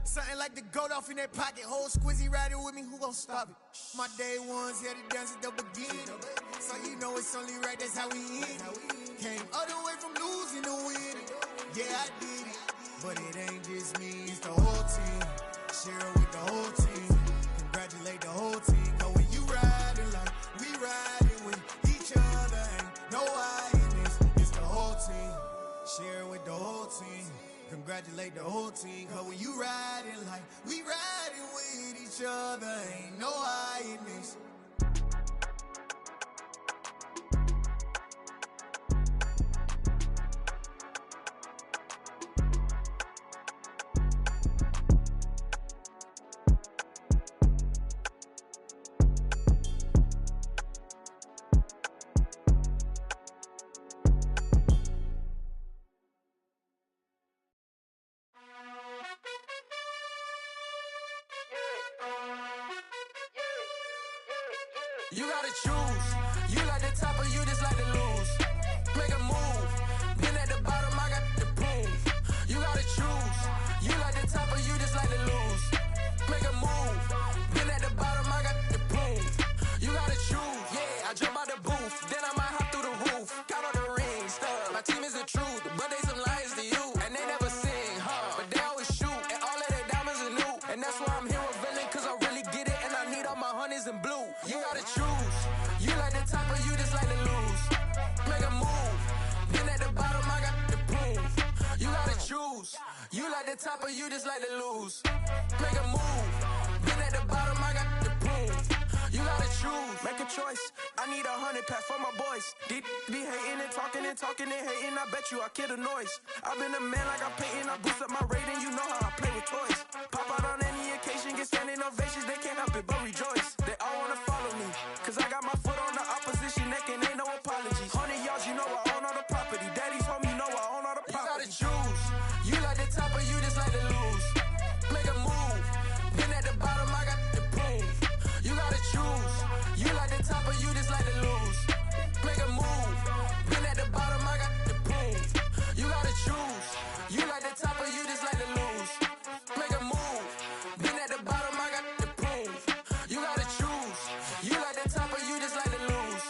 Something like the goat off in that pocket. Whole squizzy riding with me, who gon' stop it? My day ones here to dance at the beginning. So you know it's only right, that's how we end. Came all the way from losing to winning. Yeah, I did it. But it ain't just me, it's the whole team. Share it with the whole team. Congratulate the whole team. Cause when you riding like we riding with each other, ain't no hiding. It's the whole team. Share it with the whole team. Congratulate the whole team. Cause when you riding like we riding with each other, ain't no hiding. You gotta choose. You like the top or you just like to lose. Make a move. Been at the bottom, I got the proof. You gotta choose. You like the top or you just like to lose. Make a move. Been at the bottom, I got the proof. You gotta choose. Yeah, I jump out the booth. Then I might hop through the roof. Count all the rings, stuff. My team is the truth, but they some liars to you. And they never sing, but they always shoot. And all of their diamonds are new. And that's why I'm here revealing, cause I really get it. And I need all my honeys in blue. You gotta choose. You like the top or you just like to lose. Make a move. Been at the bottom, I got the proof. You gotta choose. You like the top or you just like to lose. Make a move. Been at the bottom, I got the proof. You gotta choose. Make a choice. I need 100 pack for my boys. Be hating and talking and hating. I bet you I kill the noise. I've been a man like I'm Peyton. I boost up my rating. You know how I play with toys. Pop out on any occasion, get standing ovations. They can't help it but rejoice. They all wanna follow me, cause I got my foot on the opposition neck and ain't no apologies. 100 yards, you know I own all the property. Daddy's home, you know I own all the property. You gotta choose. You like the top or you just like to lose. Make a move. Been at the bottom, I got the proof. You gotta choose. You like the top or you just like to lose. Make a move. Been at the bottom, I got the proof. You gotta choose. You like the top or you just like to lose. Make a move. Been at the bottom, I got the proof. You gotta choose. You like the top or you just like to lose.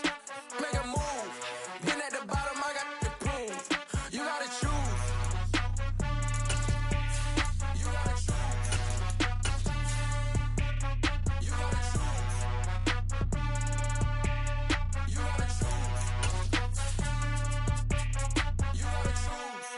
Make a move. Been at the bottom, I got the proof. You gotta choose. You gotta choose. You gotta choose. You gotta choose. You gotta choose.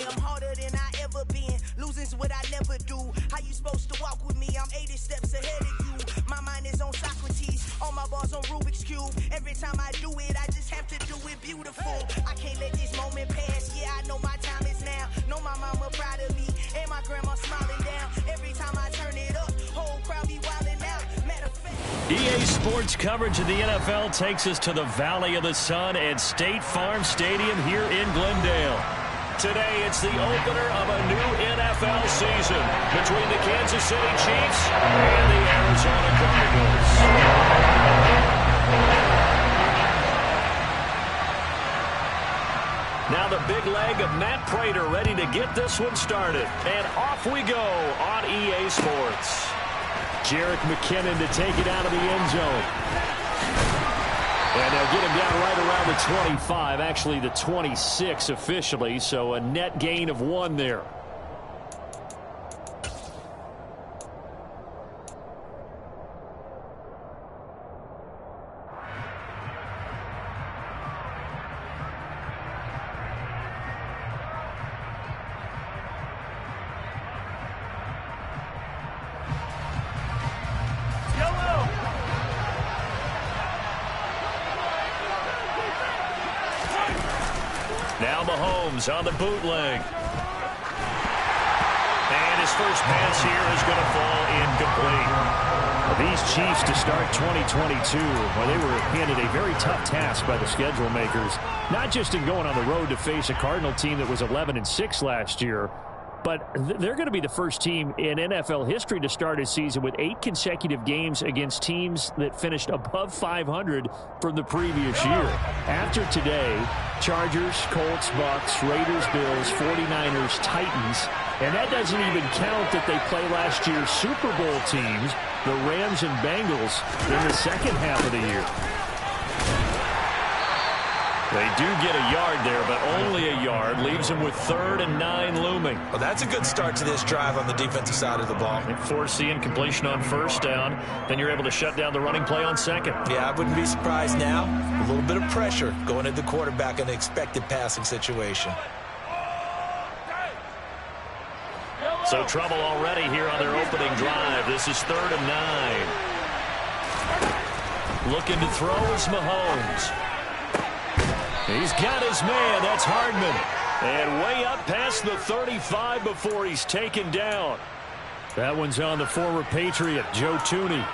I'm harder than I ever been. Losing's what I never do. How you supposed to walk with me? I'm 80 steps ahead of you. My mind is on Socrates. All my bars on Rubik's Cube. Every time I do it, I just have to do it beautiful. I can't let this moment pass. Yeah, I know my time is now. Know my mama proud of me. And my grandma smiling down. Every time I turn it up, whole crowd be wilding out. Matter of fact. EA Sports coverage of the NFL takes us to the Valley of the Sun at State Farm Stadium here in Glendale. Today, it's the opener of a new NFL season between the Kansas City Chiefs and the Arizona Cardinals. Now the big leg of Matt Prater ready to get this one started. And off we go on EA Sports. Jerick McKinnon to take it out of the end zone. And they'll get him down right around the 25, actually the 26 officially, so a net gain of 1 there. Now Mahomes on the bootleg. And his first pass here is going to fall incomplete. These Chiefs to start 2022, well, they were handed a very tough task by the schedule makers, not just in going on the road to face a Cardinal team that was 11-6 last year, but they're going to be the first team in NFL history to start a season with 8 consecutive games against teams that finished above 500 from the previous year. After today, Chargers, Colts, Bucks, Raiders, Bills, 49ers, Titans, and that doesn't even count that they play last year's Super Bowl teams, the Rams and Bengals, in the second half of the year. They do get a yard there, but only a yard. Leaves them with 3rd and 9 looming. Well, that's a good start to this drive on the defensive side of the ball. They force the incompletion on 1st down. Then you're able to shut down the running play on 2nd. Yeah, I wouldn't be surprised now. A little bit of pressure going at the quarterback in the expected passing situation. So trouble already here on their opening drive. This is 3rd and 9. Looking to throw is Mahomes. He's got his man. That's Hardman. And way up past the 35 before he's taken down. That one's on the former Patriot, Joe Thuney.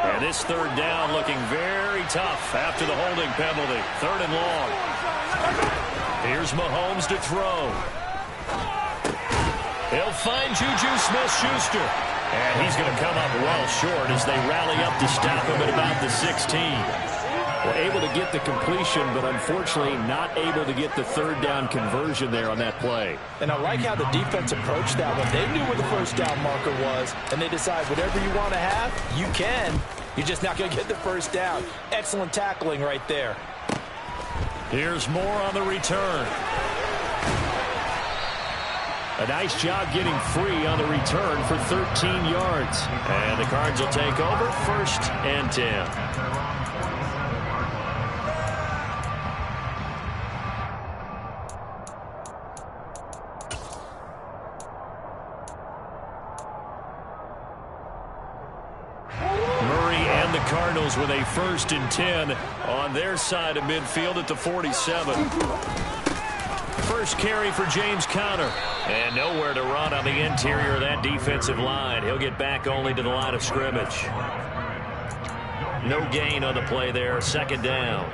And this 3rd down looking very tough after the holding penalty. 3rd and long. Here's Mahomes to throw. He'll find Juju Smith-Schuster. And he's going to come up well short as they rally up to stop him at about the 16. Well, able to get the completion, but unfortunately not able to get the 3rd down conversion there on that play. And I like how the defense approached that one. They knew where the 1st down marker was, and they decide whatever you want to have, you can. You're just not going to get the 1st down. Excellent tackling right there. Here's more on the return. A nice job getting free on the return for 13 yards. And the Cards will take over 1st and 10. Cardinals with a 1st and 10 on their side of midfield at the 47. First carry for James Conner. And nowhere to run on the interior of that defensive line. He'll get back only to the line of scrimmage. No gain on the play there. 2nd down.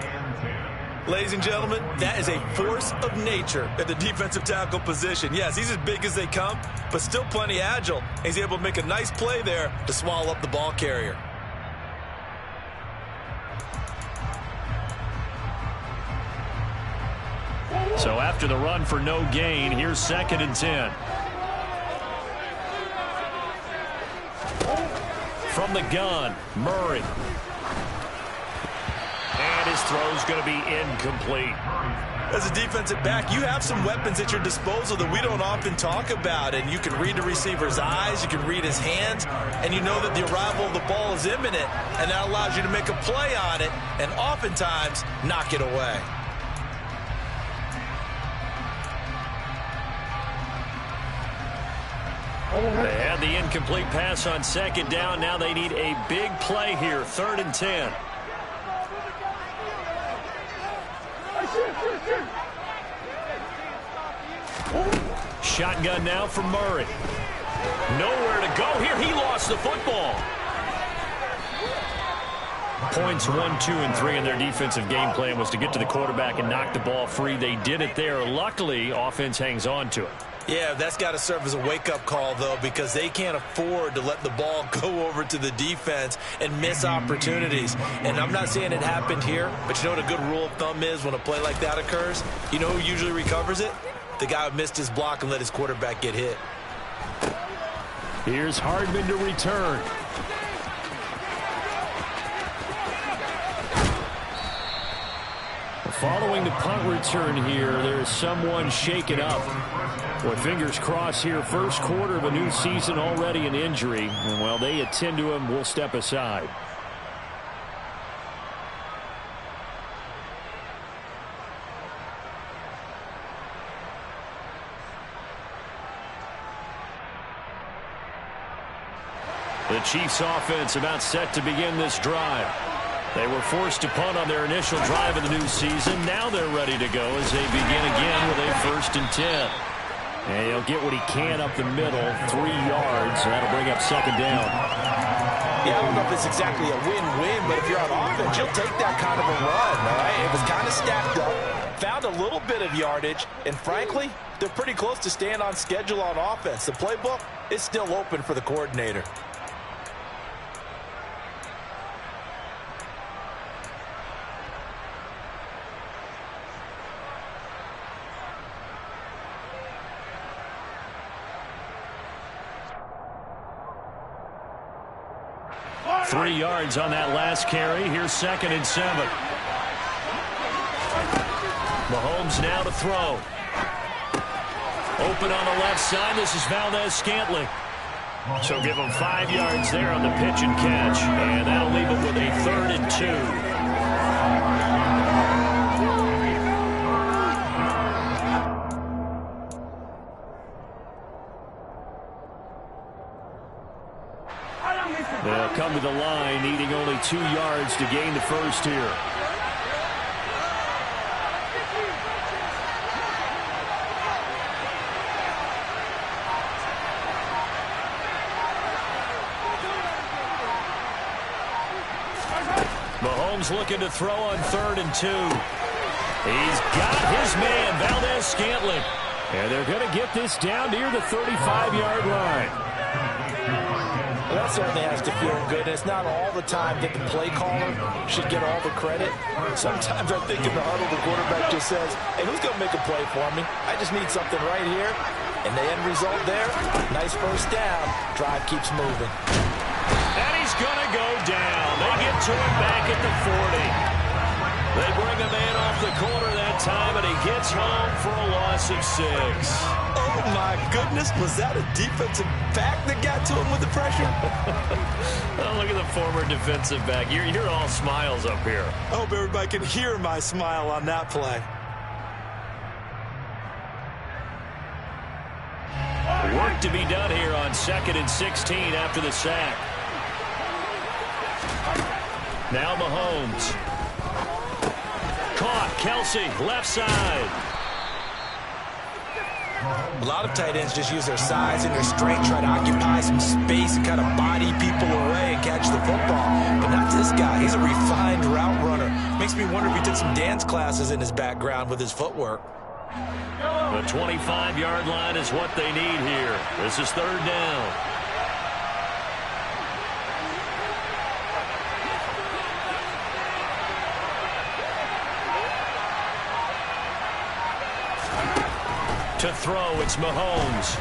Ladies and gentlemen, that is a force of nature at the defensive tackle position. Yes, he's as big as they come, but still plenty agile. He's able to make a nice play there to swallow up the ball carrier. So after the run for no gain, here's 2nd and 10. From the gun, Murray. And his throw's going to be incomplete. As a defensive back, you have some weapons at your disposal that we don't often talk about. And you can read the receiver's eyes, you can read his hands, and you know that the arrival of the ball is imminent. And that allows you to make a play on it and oftentimes knock it away. They had the incomplete pass on 2nd down. Now they need a big play here. 3rd and 10. Shotgun now from Murray. Nowhere to go here. He lost the football. Points 1, 2, and 3 in their defensive game plan was to get to the quarterback and knock the ball free. They did it there. Luckily, offense hangs on to it. Yeah, that's got to serve as a wake-up call, though, because they can't afford to let the ball go over to the defense and miss opportunities. And I'm not saying it happened here, but you know what a good rule of thumb is when a play like that occurs? You know who usually recovers it? The guy who missed his block and let his quarterback get hit. Here's Hardman to return. Following the punt return here, there's someone shaken up. Boy, fingers crossed here. 1st quarter of a new season, already an injury. And while they attend to him, we'll step aside. The Chiefs offense about set to begin this drive. They were forced to punt on their initial drive of the new season. Now they're ready to go as they begin again with a 1st and 10. And he'll get what he can up the middle, 3 yards. So that'll bring up 2nd down. Yeah, I don't know if it's exactly a win-win, but if you're on offense, you'll take that kind of a run, all right? It was kind of stacked up, found a little bit of yardage, and frankly, they're pretty close to staying on schedule on offense. The playbook is still open for the coordinator. Three yards on that last carry. Here's 2nd and 7. Mahomes now to throw. Open on the left side. This is Valdez-Scantling. So give him 5 yards there on the pitch and catch. And that'll leave him with a 3rd and 2. They'll come to the line, needing only 2 yards to gain the first here. Mahomes looking to throw on 3rd and 2. He's got his man, Valdez-Scantling. And they're going to get this down near the 35-yard line. Well, that certainly has to feel good. And it's not all the time that the play caller should get all the credit. Sometimes I think in the huddle, the quarterback just says, hey, who's going to make a play for me? I just need something right here. And the end result there, nice 1st down. Drive keeps moving. And he's going to go down. They get to him back at the 40. They bring a man off the corner that time, and he gets home for a loss of 6. Oh, my goodness. Was that a defensive back that got to him with the pressure? Oh, look at the former defensive back. You're all smiles up here. I hope everybody can hear my smile on that play. Work to be done here on 2nd and 16 after the sack. Now Mahomes. Caught. Kelsey, left side. A lot of tight ends just use their size and their strength, try to occupy some space and kind of body people away and catch the football. But not this guy. He's a refined route runner. Makes me wonder if he took some dance classes in his background with his footwork. The 25-yard line is what they need here. This is 3rd down. To throw, it's Mahomes.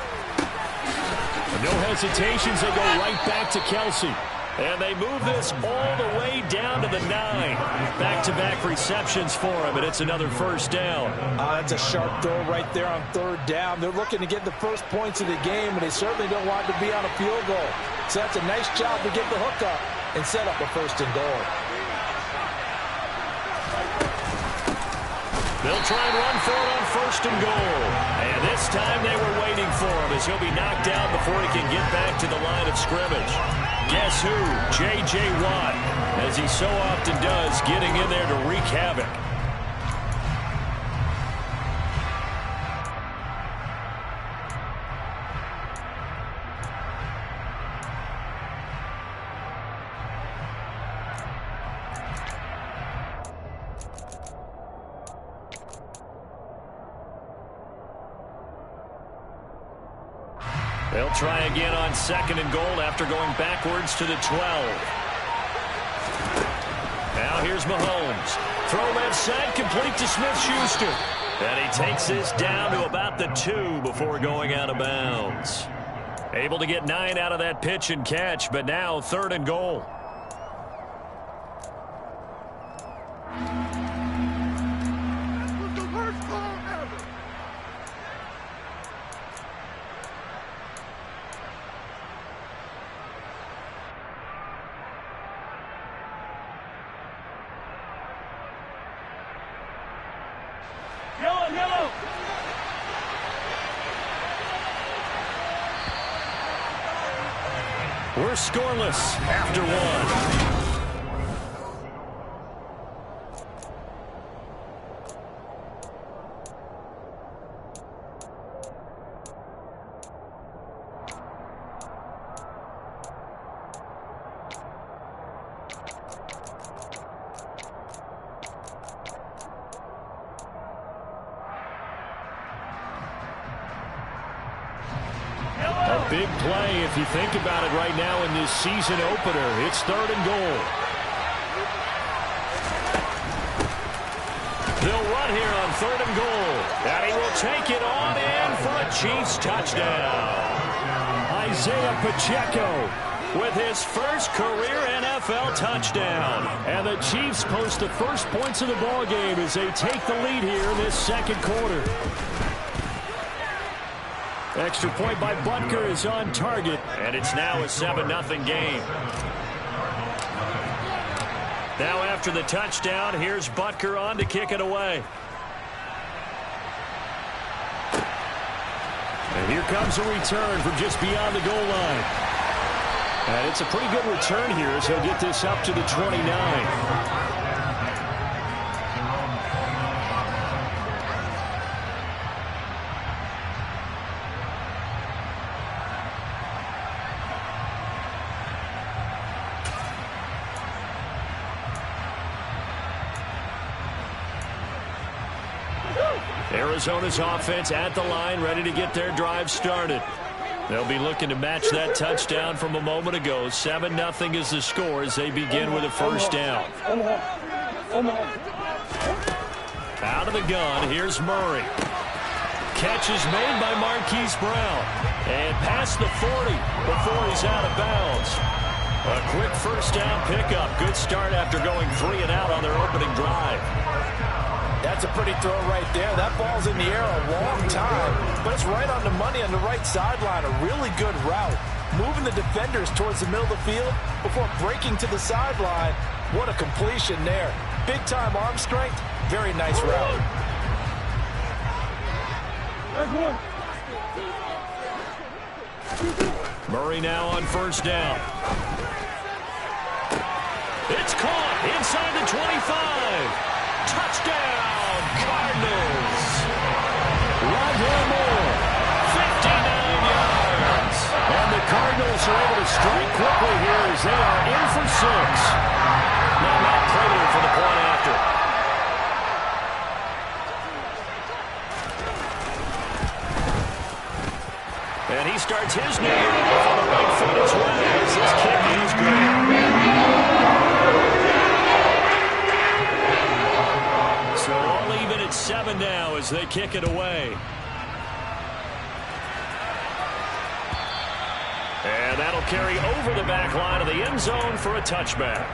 No hesitations, they go right back to Kelsey. And they move this all the way down to the 9. Back-to-back receptions for him, and it's another 1st down. That's a sharp throw right there on 3rd down. They're looking to get the first points of the game, and they certainly don't want to be on a field goal. So that's a nice job to get the hook up and set up a 1st and goal. They'll try and run for it on 1st and goal. And this time they were waiting for him as he'll be knocked down before he can get back to the line of scrimmage. Guess who? J.J. Watt, as he so often does, getting in there to wreak havoc. They'll try again on 2nd and goal after going backwards to the 12. Now here's Mahomes. Throw left side, complete to Smith-Schuster. And he takes this down to about the 2 before going out of bounds. Able to get 9 out of that pitch and catch, but now 3rd and goal. We're scoreless after one. A big play if you think about it right now in this season opener. It's 3rd and goal. They'll run here on 3rd and goal. And he will take it on in for a Chiefs touchdown. Isaiah Pacheco with his first career NFL touchdown. And the Chiefs post the first points of the ball game as they take the lead here in this second quarter. Extra point by Butker is on target, and it's now a 7-0 game. Now after the touchdown, here's Butker on to kick it away. And here comes a return from just beyond the goal line. And it's a pretty good return here as he'll get this up to the 29. Arizona's offense at the line, ready to get their drive started. They'll be looking to match that touchdown from a moment ago. 7-0 is the score as they begin with a first down. Out of the gun, here's Murray. Catch is made by Marquise Brown. And past the 40 before he's out of bounds. A quick first down pickup. Good start after going 3 and out on their opening drive. That's a pretty throw right there. That ball's in the air a long time, but it's right on the money on the right sideline. A really good route. Moving the defenders towards the middle of the field before breaking to the sideline. What a completion there. Big-time arm strength. Very nice route. Murray now on first down. It's caught inside the 25. Touchdown, Cardinals. Roger Moore, 59 yards. And the Cardinals are able to strike quickly here as they are in for 6. Now Matt Prater for the point after. And he starts his new year off on the right foot as well as this kick is great. So all even at 7 now as they kick it away. And that'll carry over the back line of the end zone for a touchback.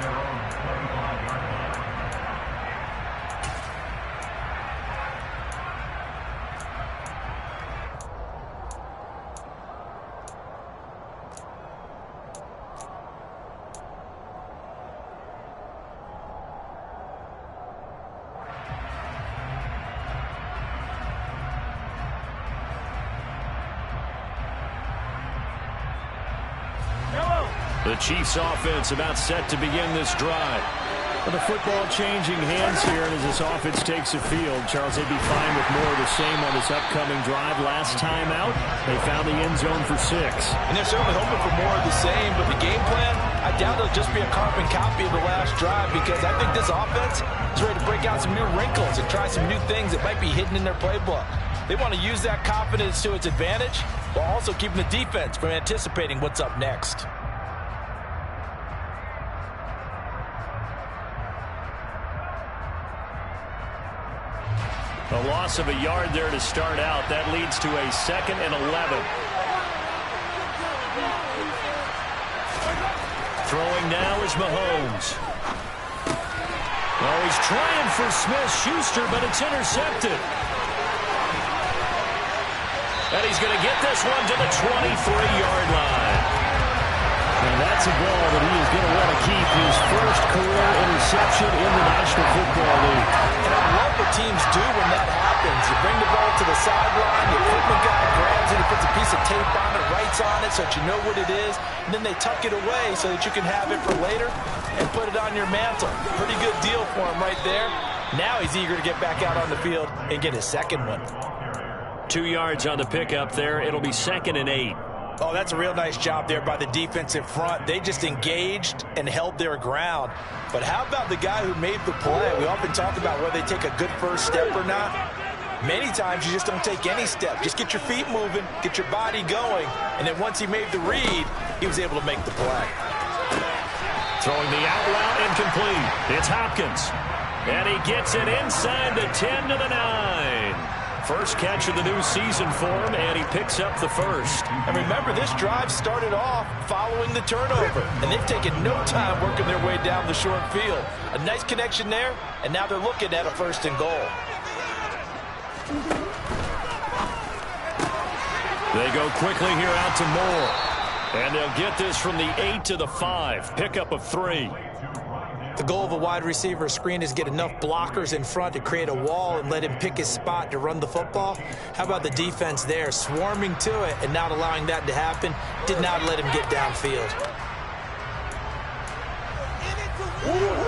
The Chiefs offense about set to begin this drive. With the football changing hands here and as this offense takes the field, Charles, they'd be fine with more of the same on this upcoming drive. Last time out, they found the end zone for 6. And they're certainly hoping for more of the same, but the game plan, I doubt it'll just be a carbon copy of the last drive because I think this offense is ready to break out some new wrinkles and try some new things that might be hidden in their playbook. They want to use that confidence to its advantage while also keeping the defense from anticipating what's up next. A loss of a yard there to start out. That leads to a 2nd and 11. Throwing now is Mahomes. Oh, he's trying for Smith-Schuster, but it's intercepted. And he's going to get this one to the 23-yard line. And that's a ball that he is going to want to keep, his first career interception in the National Football League. And I love what teams do when that happens. You bring the ball to the the sideline. The equipment guy grabs it, he puts a piece of tape on it, writes on it so that you know what it is, and then they tuck it away so that you can have it for later and put it on your mantle. Pretty good deal for him right there. Now he's eager to get back out on the field and get his second one. 2 yards on the pickup there. It'll be 2nd and 8. Oh, that's a real nice job there by the defensive front. They just engaged and held their ground. But how about the guy who made the play? We often talk about whether they take a good first step or not. Many times you just don't take any step. Just get your feet moving, get your body going, and then once he made the read, he was able to make the play. Throwing the out route incomplete. It's Hopkins. And he gets it inside the 10 to the 9. First catch of the new season for him, and he picks up the first. And remember, this drive started off following the turnover, and they've taken no time working their way down the short field. A nice connection there, and now they're looking at a 1st and goal. They go quickly here out to Moore. And they'll get this from the 8 to the 5. Pickup of 3. The goal of a wide receiver screen is get enough blockers in front to create a wall and let him pick his spot to run the football. How about the defense there, swarming to it and not allowing that to happen? Did not let him get downfield.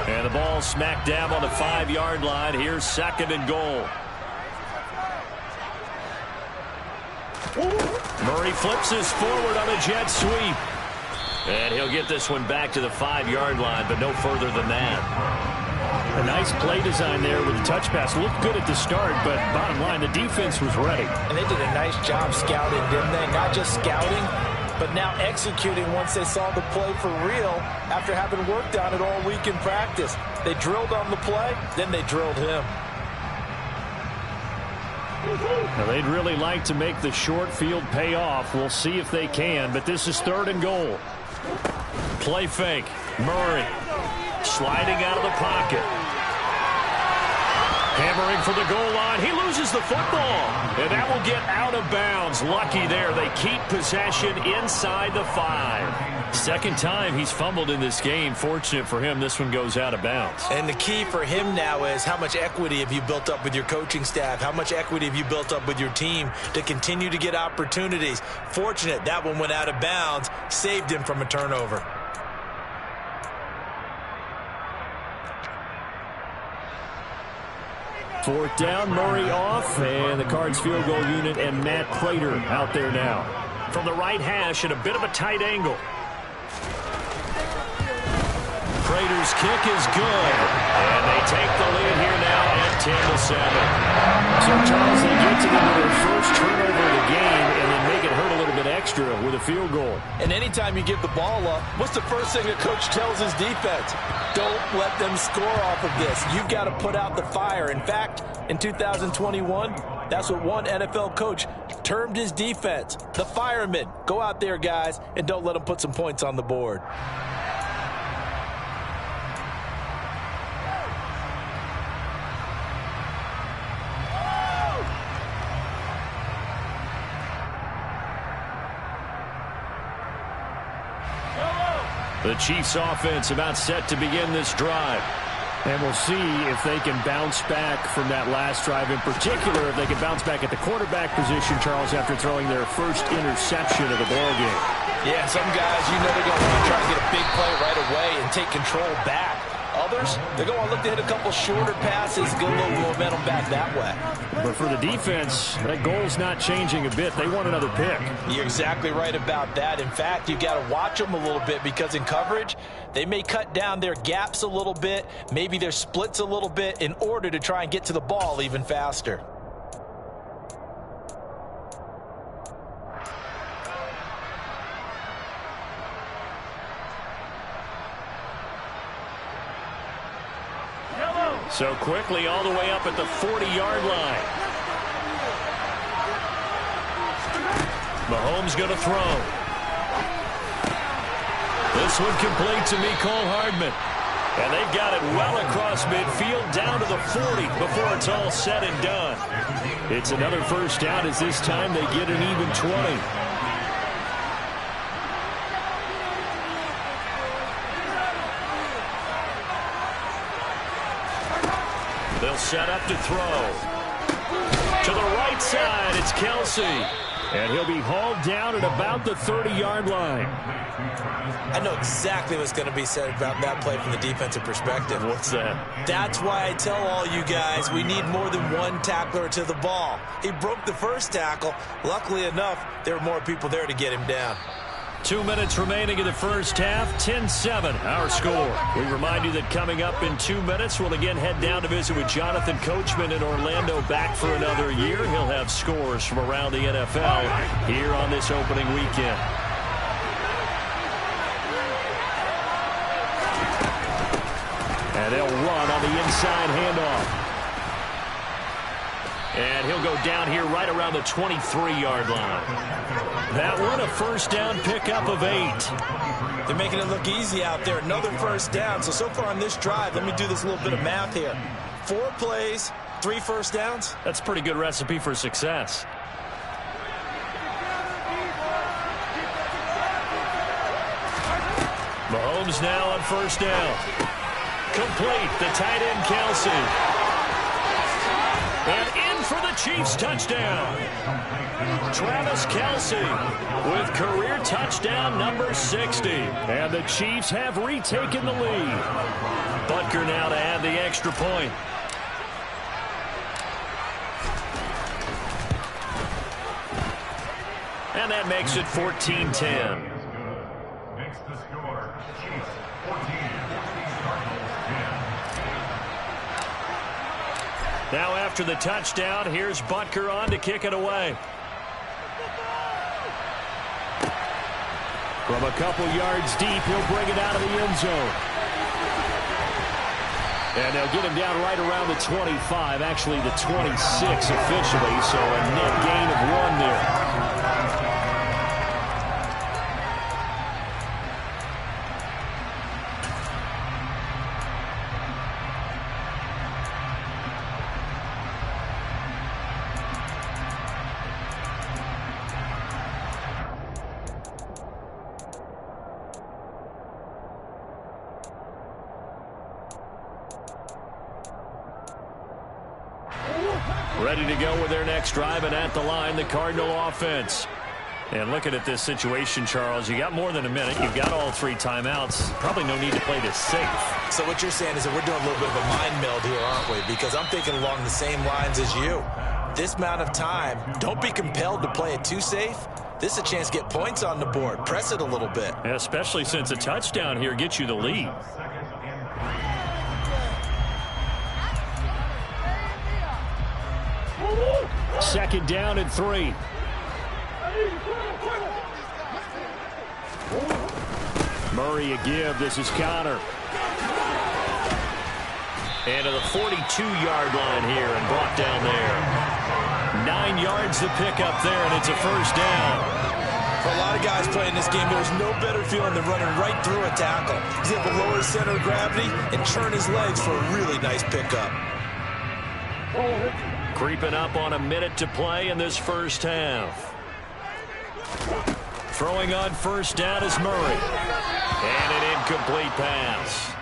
And the ball smack dab on the 5-yard line. Here's 2nd and goal. Murray flips this forward on a jet sweep. And he'll get this one back to the 5-yard line, but no further than that. A nice play design there with the touch pass. Looked good at the start, but bottom line, the defense was ready. And they did a nice job scouting, didn't they? Not just scouting, but now executing once they saw the play for real after having worked on it all week in practice. They drilled on the play, then they drilled him. Now, they'd really like to make the short field pay off. We'll see if they can, but this is 3rd and goal. Play fake. Murray sliding out of the pocket. Hammering for the goal line. He loses the football. And that will get out of bounds. Lucky there. They keep possession inside the 5. 2nd time he's fumbled in this game. Fortunate for him, this one goes out of bounds. And the key for him now is how much equity have you built up with your coaching staff? How much equity have you built up with your team to continue to get opportunities? Fortunate that one went out of bounds, saved him from a turnover. Fourth down, Murray off, and the Cards field goal unit and Matt Prater out there now. From the right hash at a bit of a tight angle. Prater's kick is good, and they take the lead here now at 10-7. So, Charles, they get to their first turnover of the game and then make it hurt a little bit extra with a field goal. And anytime you give the ball up, what's the first thing a coach tells his defense? Don't let them score off of this. You've got to put out the fire. In fact, in 2021, that's what one NFL coach termed his defense. The firemen. Go out there, guys, and don't let them put some points on the board. The Chiefs offense about set to begin this drive. And we'll see if they can bounce back from that last drive. In particular, if they can bounce back at the quarterback position, Charles, after throwing their first interception of the ballgame. Yeah, some guys, you know they're going to want to try to get a big play right away and take control back. Others, they're going to look to hit a couple shorter passes, get a little momentum back that way. But for the defense, that goal's not changing a bit. They want another pick. You're exactly right about that. In fact, you've got to watch them a little bit because in coverage, they may cut down their gaps a little bit, maybe their splits a little bit in order to try and get to the ball even faster. So quickly all the way up at the 40-yard line. Mahomes going to throw. This one complete to Mecole Hardman. And they've got it well across midfield down to the 40 before it's all said and done. It's another first down as this time they get an even 20. They'll set up to throw. To the right side. It's Kelsey. And he'll be hauled down at about the 30-yard line. I know exactly what's going to be said about that play from the defensive perspective. What's that? That's why I tell all you guys we need more than one tackler to the ball. He broke the first tackle. Luckily enough, there were more people there to get him down. 2 minutes remaining in the first half, 10-7, our score. We remind you that coming up in 2 minutes, we'll again head down to visit with Jonathan Coachman in Orlando, back for another year. He'll have scores from around the NFL here on this opening weekend. And they'll run on the inside handoff. And he'll go down here right around the 23-yard line. That one, a first down pickup of 8. They're making it look easy out there. Another first down. So far on this drive, let me do this little bit of math here. 4 plays, 3 first downs. That's a pretty good recipe for success. Mahomes now on first down. Complete, the tight end Kelsey. And in for the Chiefs touchdown. Travis Kelsey with career touchdown number 60. And the Chiefs have retaken the lead. Butker now to add the extra point. And that makes it 14-10. Makes the score. Chiefs 14. Now after the touchdown, here's Butker on to kick it away. From a couple yards deep, he'll bring it out of the end zone. And they'll get him down right around the 25, actually the 26 officially, so a net gain of 1 there. Ready to go with their next drive, and at the line, the Cardinal offense. And looking at this situation, Charles, you got more than a minute. You've got all 3 timeouts. Probably no need to play this safe. So what you're saying is that we're doing a little bit of a mind meld here, aren't we? Because I'm thinking along the same lines as you. This amount of time, don't be compelled to play it too safe. This is a chance to get points on the board. Press it a little bit. Yeah, especially since a touchdown here gets you the lead. Second down and 3. Murray a give. This is Connor. And to the 42-yard line here and brought down there. 9 yards to pick up there, and it's a first down. For a lot of guys playing this game, there's no better feeling than running right through a tackle. He's able to lower his center of gravity and turn his legs for a really nice pickup. Creeping up on a minute to play in this first half. Throwing on first down is Murray. And an incomplete pass.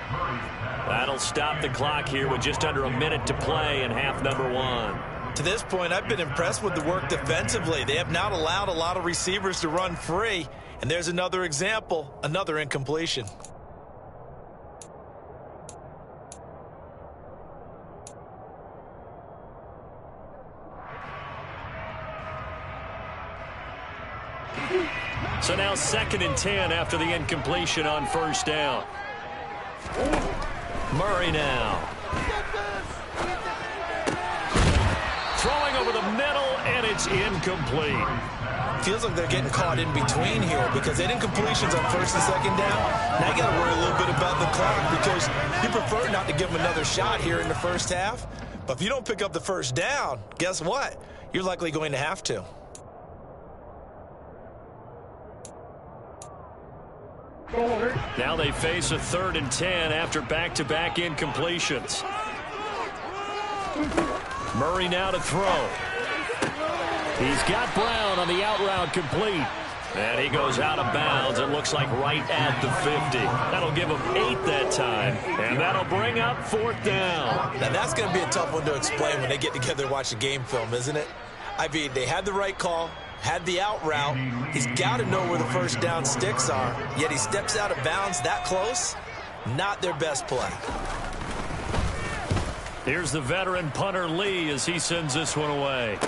That'll stop the clock here with just under a minute to play in half number 1. To this point, I've been impressed with the work defensively. They have not allowed a lot of receivers to run free. And there's another example, another incompletion. So now 2nd and 10 after the incompletion on first down. Murray now. Throwing over the middle, and it's incomplete. Feels like they're getting caught in between here because they didn't completions on 1st and 2nd down. Now you got to worry a little bit about the clock because you prefer not to give them another shot here in the first half. But if you don't pick up the first down, guess what? You're likely going to have to. Now they face a 3rd and 10 after back-to-back incompletions. Murray now to throw. He's got Brown on the out route complete. And he goes out of bounds. It looks like right at the 50. That'll give him 8 that time. And that'll bring up 4th down. Now that's going to be a tough one to explain when they get together and watch the game film, isn't it? I mean, they had the right call, had the out route. He's got to know where the first down sticks are, yet he steps out of bounds that close. Not their best play. Here's the veteran punter Lee as he sends this one away.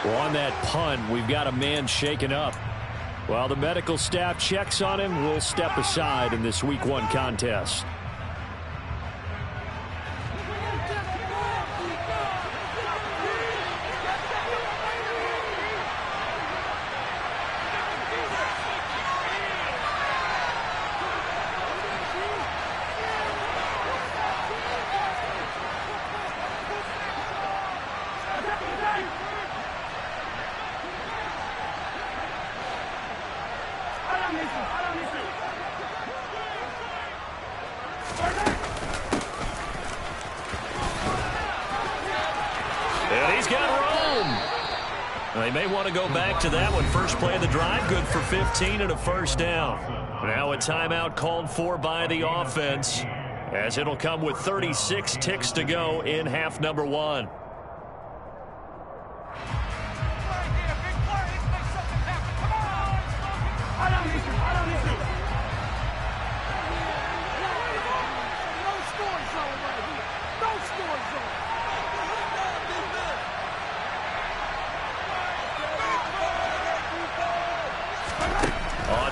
Well, on that punt, we've got a man shaken up. While the medical staff checks on him, we'll step aside in this Week 1 contest. And he's got room. They may want to go back to that one. First play of the drive, good for 15 and a first down. Now a timeout called for by the offense, as it'll come with 36 ticks to go in half number 1.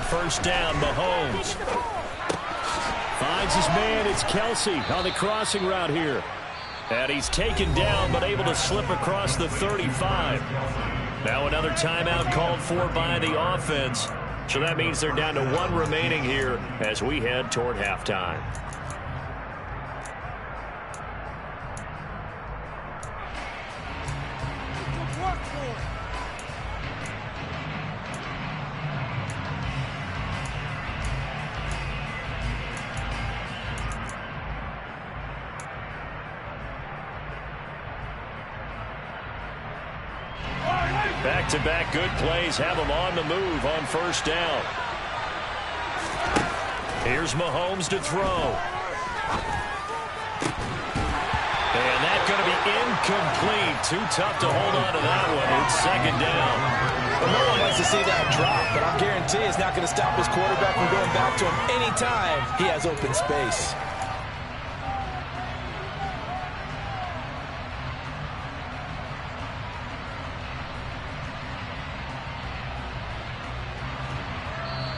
First down, Mahomes finds his man. It's Kelsey on the crossing route here. And he's taken down but able to slip across the 35. Now another timeout called for by the offense. So that means they're down to 1 remaining here as we head toward halftime. Back-to-back good plays have them on the move on first down. Here's Mahomes to throw. And that's going to be incomplete. Too tough to hold on to that one. It's second down. Well, no one wants to see that drop, but I'm guaranteeing it's not going to stop his quarterback from going back to him anytime he has open space.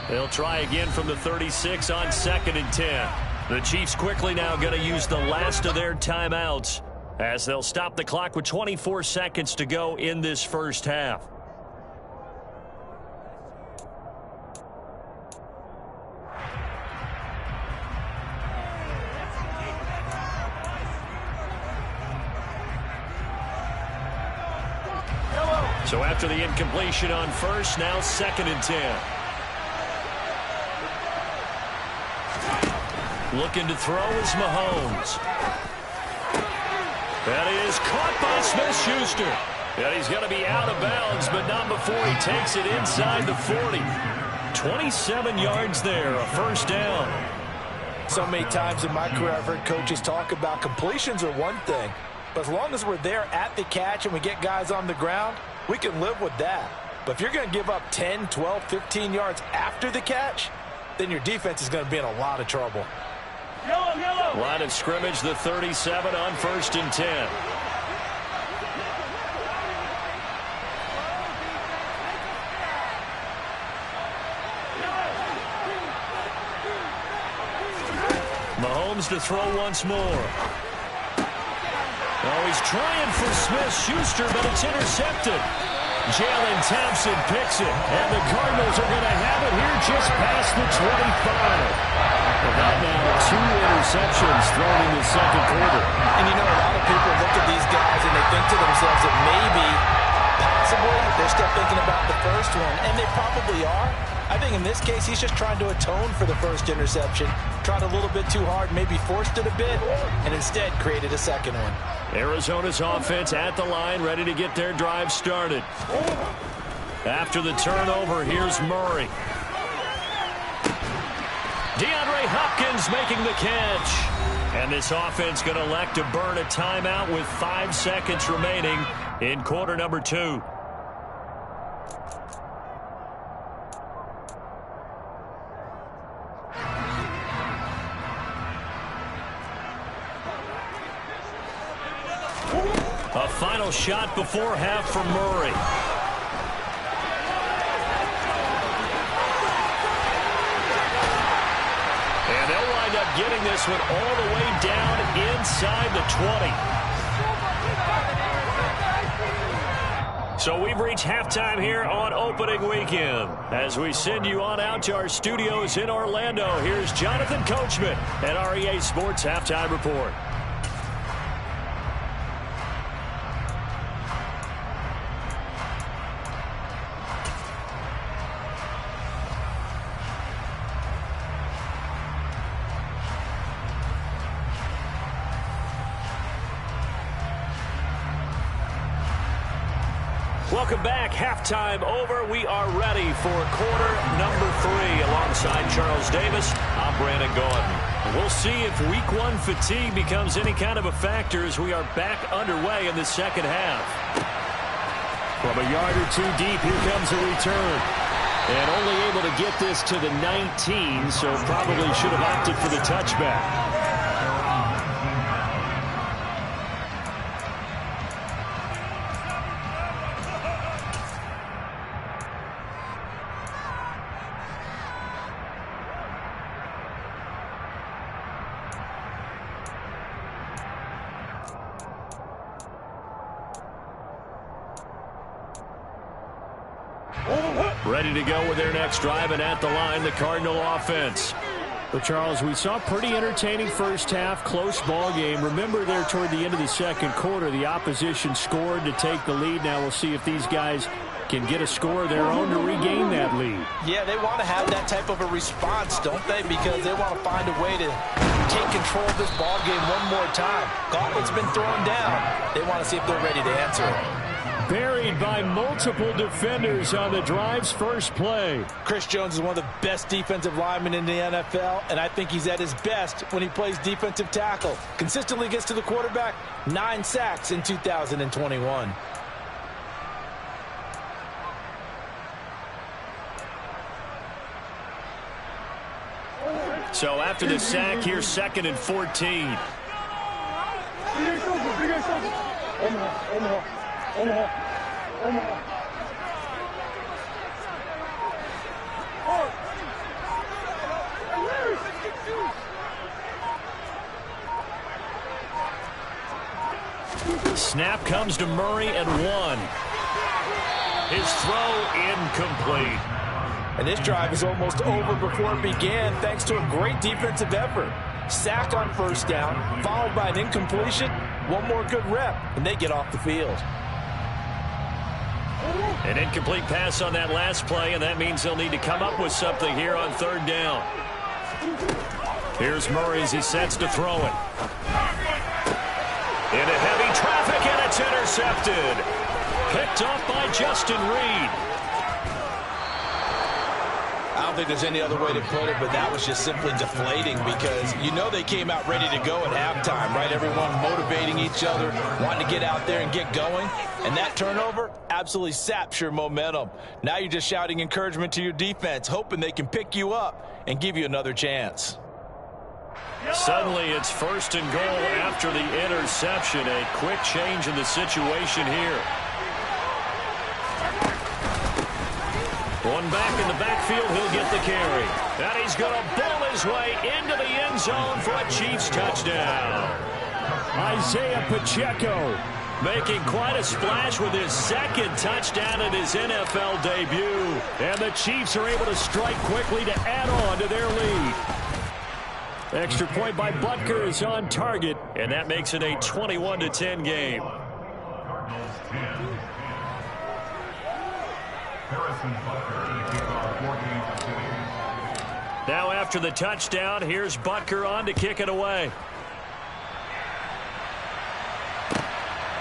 They'll try again from the 36 on 2nd and 10. The Chiefs quickly now going to use the last of their timeouts as they'll stop the clock with 24 seconds to go in this first half. So after the incompletion on first, now 2nd and 10. Looking to throw is Mahomes. That is caught by Smith-Schuster. And he's going to be out of bounds, but not before he takes it inside the 40. 27 yards there, a first down. So many times in my career I've heard coaches talk about completions are one thing, but as long as we're there at the catch and we get guys on the ground, we can live with that. But if you're going to give up 10, 12, 15 yards after the catch, then your defense is going to be in a lot of trouble. Line of scrimmage, the 37 on 1st and 10. Mahomes to throw once more. Oh, he's trying for Smith-Schuster, but it's intercepted. Jalen Thompson picks it, and the Cardinals are going to have it here just past the 25. About now, 2 interceptions thrown in the second quarter. And you know, a lot of people look at these guys and they think to themselves that maybe, possibly, they're still thinking about the first one, and they probably are. I think in this case, he's just trying to atone for the first interception. Tried a little bit too hard, maybe forced it a bit, and instead created a second one. Arizona's offense at the line, ready to get their drive started. After the turnover, here's Murray. DeAndre Hopkins making the catch. And this offense going to elect to burn a timeout with 5 seconds remaining in quarter number 2. A final shot before half from Murray. And they'll wind up getting this one all the way down inside the 20. So we've reached halftime here on opening weekend. As we send you on out to our studios in Orlando, here's Jonathan Coachman at REA Sports Halftime Report. Welcome back. Halftime over. We are ready for quarter number 3 alongside Charles Davis. I'm Brandon Gordon. We'll see if week 1 fatigue becomes any kind of a factor as we are back underway in the second half. From a yard or 2 deep, here comes a return. And only able to get this to the 19, so probably should have opted for the touchback. Ready to go with their next drive, and at the line, the Cardinal offense. But, Charles, we saw a pretty entertaining first half, close ball game. Remember there toward the end of the second quarter, the opposition scored to take the lead. Now we'll see if these guys can get a score of their own to regain that lead. Yeah, they want to have that type of a response, don't they? Because they want to find a way to take control of this ball game one more time. Gauntlet's been thrown down. They want to see if they're ready to answer it. Buried by multiple defenders on the drive's first play. Chris Jones is one of the best defensive linemen in the NFL, and I think he's at his best when he plays defensive tackle. Consistently gets to the quarterback, 9 sacks in 2021. So after the sack, here's 2nd and 14. Snap comes to Murray at 1. His throw incomplete. And this drive is almost over before it began thanks to a great defensive effort. Sack on first down, followed by an incompletion. One more good rep, and they get off the field. An incomplete pass on that last play, and that means they'll need to come up with something here on 3rd down. Here's Murray as he sets to throw it. Into heavy traffic, and it's intercepted. Picked off by Justin Reed. I don't think there's any other way to put it, but that was just simply deflating because you know they came out ready to go at halftime, right? Everyone motivating each other, wanting to get out there and get going. And that turnover absolutely saps your momentum. Now you're just shouting encouragement to your defense, hoping they can pick you up and give you another chance. Suddenly it's 1st and goal after the interception. A quick change in the situation here. One back in the backfield, he'll get the carry. And he's going to bowl his way into the end zone for a Chiefs touchdown. Isaiah Pacheco making quite a splash with his 2nd touchdown in his NFL debut. And the Chiefs are able to strike quickly to add on to their lead. Extra point by Butker is on target, and that makes it a 21-10 game. Now after the touchdown, here's Butker on to kick it away.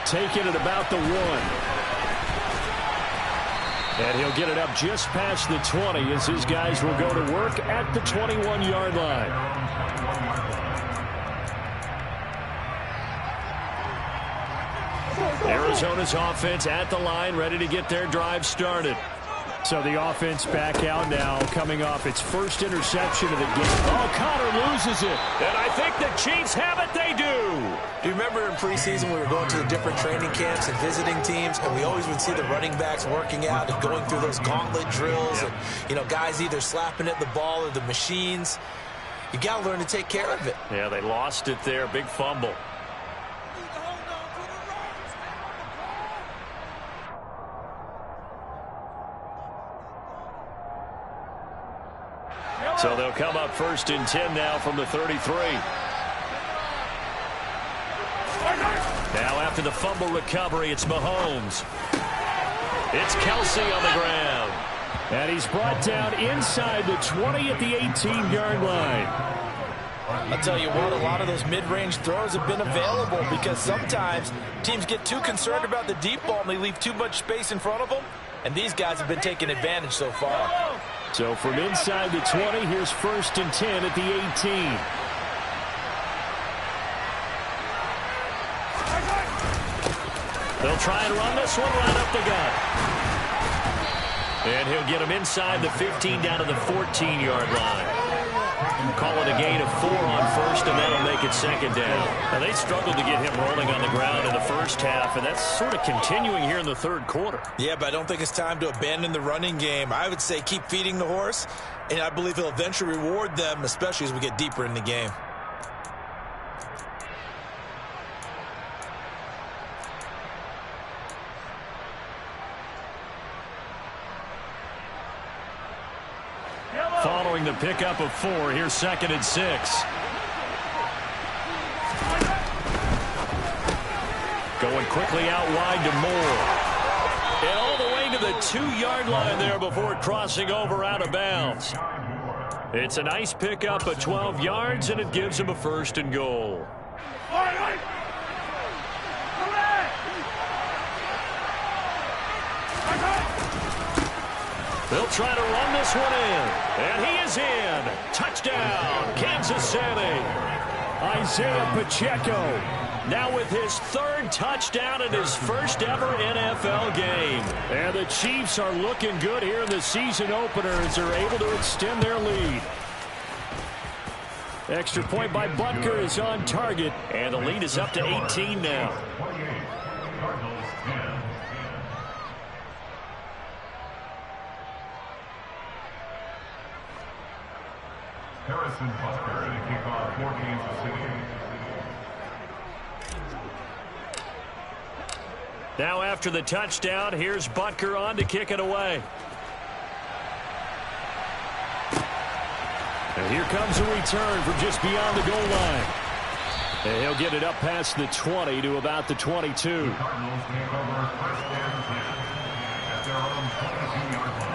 Taken at about the 1. And he'll get it up just past the 20 as his guys will go to work at the 21-yard line. Arizona's offense at the line, ready to get their drive started. So the offense back out now, coming off its first interception of the game. Oh, Connor loses it. And I think the Chiefs have it. They do. Do you remember in preseason we were going to the different training camps and visiting teams, and we always would see the running backs working out and going through those gauntlet drills, and, you know, guys either slapping at the ball or the machines. You got to learn to take care of it. Yeah, they lost it there. Big fumble. So they'll come up 1st and 10 now from the 33. Now after the fumble recovery, it's Mahomes. It's Kelsey on the ground. And he's brought down inside the 20 at the 18-yard line. I'll tell you what, a lot of those mid-range throws have been available because sometimes teams get too concerned about the deep ball and they leave too much space in front of them. And these guys have been taking advantage so far. So from inside the 20, here's 1st and 10 at the 18. They'll try and run this one right up the gut. And he'll get him inside the 15 down to the 14-yard line. Call it a gain of 4 on 1st, and that'll make it 2nd down. Now, they struggled to get him rolling on the ground in the first half, and that's sort of continuing here in the 3rd quarter. Yeah, but I don't think it's time to abandon the running game. I would say keep feeding the horse, and I believe he'll eventually reward them, especially as we get deeper in the game. Following the pickup of 4, here's 2nd and 6. Going quickly out wide to Moore. And all the way to the 2-yard line there before crossing over out of bounds. It's a nice pickup of 12 yards, and it gives him a 1st and goal. They'll try to run this one in. And he is in. Touchdown, Kansas City. Isaiah Pacheco. Now with his 3rd touchdown in his 1st ever NFL game. And the Chiefs are looking good here in the season opener as they're able to extend their lead. Extra point by Butker is on target. And the lead is up to 18 now. Harrison Butker to kick off for Kansas City. Now after the touchdown, here's Butker on to kick it away. And here comes a return from just beyond the goal line. And he'll get it up past the 20 to about the 22. The Cardinals take over 1st and 10 at their own 22-yard line.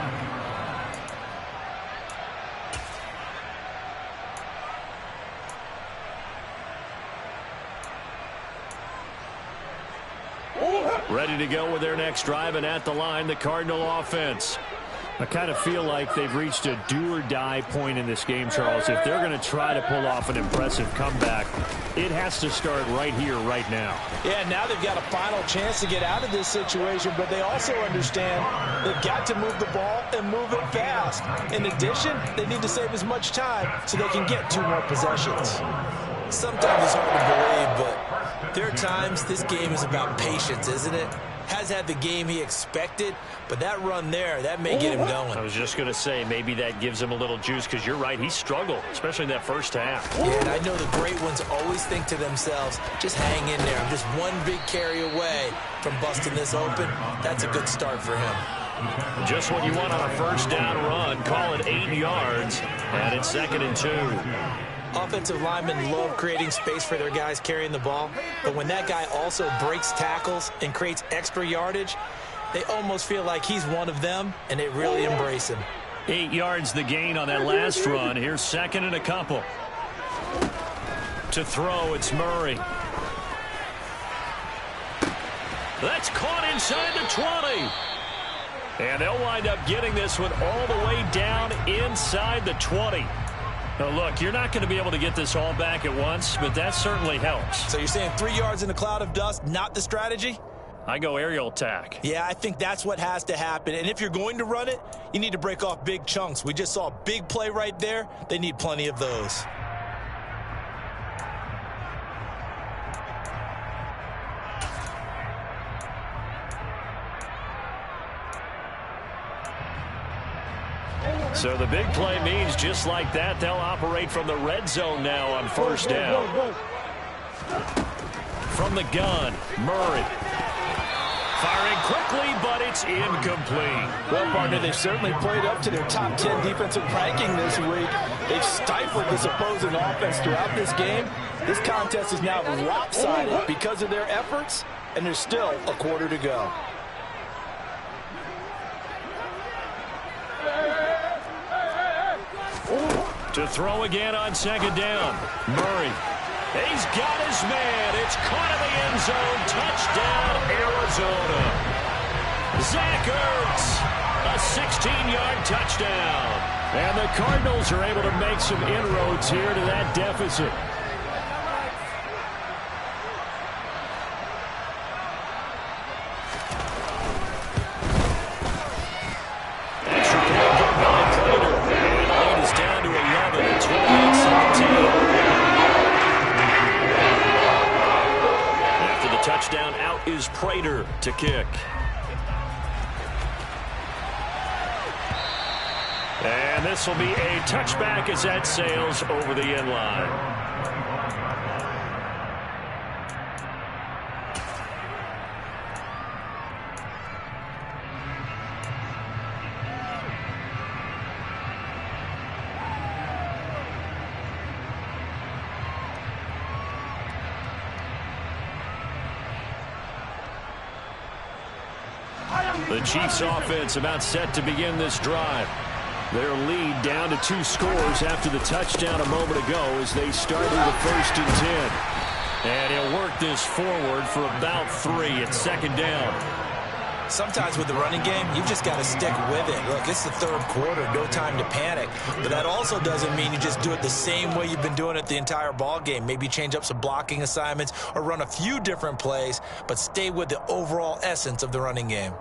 Ready to go with their next drive, and at the line, the Cardinal offense. I kind of feel like they've reached a do-or-die point in this game, Charles. If they're going to try to pull off an impressive comeback, it has to start right here, right now. Yeah, now they've got a final chance to get out of this situation, but they also understand they've got to move the ball and move it fast. In addition, they need to save as much time so they can get 2 more possessions. Sometimes it's hard to believe, but there are times this game is about patience, isn't it? Has had the game he expected, but that run there, that may get him going. I was just going to say, maybe that gives him a little juice, because you're right, he struggled, especially in that first half. Yeah, and I know the great ones always think to themselves, just hang in there. I'm just one big carry away from busting this open. That's a good start for him. Just what you want on a 1st down run. Call it 8 yards, and it's 2nd and 2. Offensive linemen love creating space for their guys carrying the ball, but when that guy also breaks tackles and creates extra yardage, they almost feel like he's one of them, and they really embrace him. 8 yards the gain on that last run. Here's 2nd and a couple. To throw, it's Murray. That's caught inside the 20. And they'll wind up getting this one all the way down inside the 20. Now, look, you're not going to be able to get this all back at once, but that certainly helps. So you're saying 3 yards in a cloud of dust, not the strategy? I go aerial attack. Yeah, I think that's what has to happen. And if you're going to run it, you need to break off big chunks. We just saw a big play right there. They need plenty of those. So the big play means just like that, they'll operate from the red zone now on first down. From the gun, Murray. Firing quickly, but it's incomplete. Well, partner, they've certainly played up to their top 10 defensive ranking this week. They've stifled this opposing offense throughout this game. This contest is now lopsided because of their efforts, and there's still a quarter to go. To throw again on second down. Murray. He's got his man. It's caught in the end zone. Touchdown, Arizona. Zach Ertz, a 16-yard touchdown. And the Cardinals are able to make some inroads here to that deficit. Touchdown out is Prater to kick. And this will be a touchback as that sails over the end line. The Chiefs offense about set to begin this drive. Their lead down to 2 scores after the touchdown a moment ago as they started the 1st and 10. And he'll work this forward for about 3 at second down. Sometimes with the running game, you've just got to stick with it. Look, it's the 3rd quarter, no time to panic. But that also doesn't mean you just do it the same way you've been doing it the entire ball game. Maybe change up some blocking assignments or run a few different plays, but stay with the overall essence of the running game.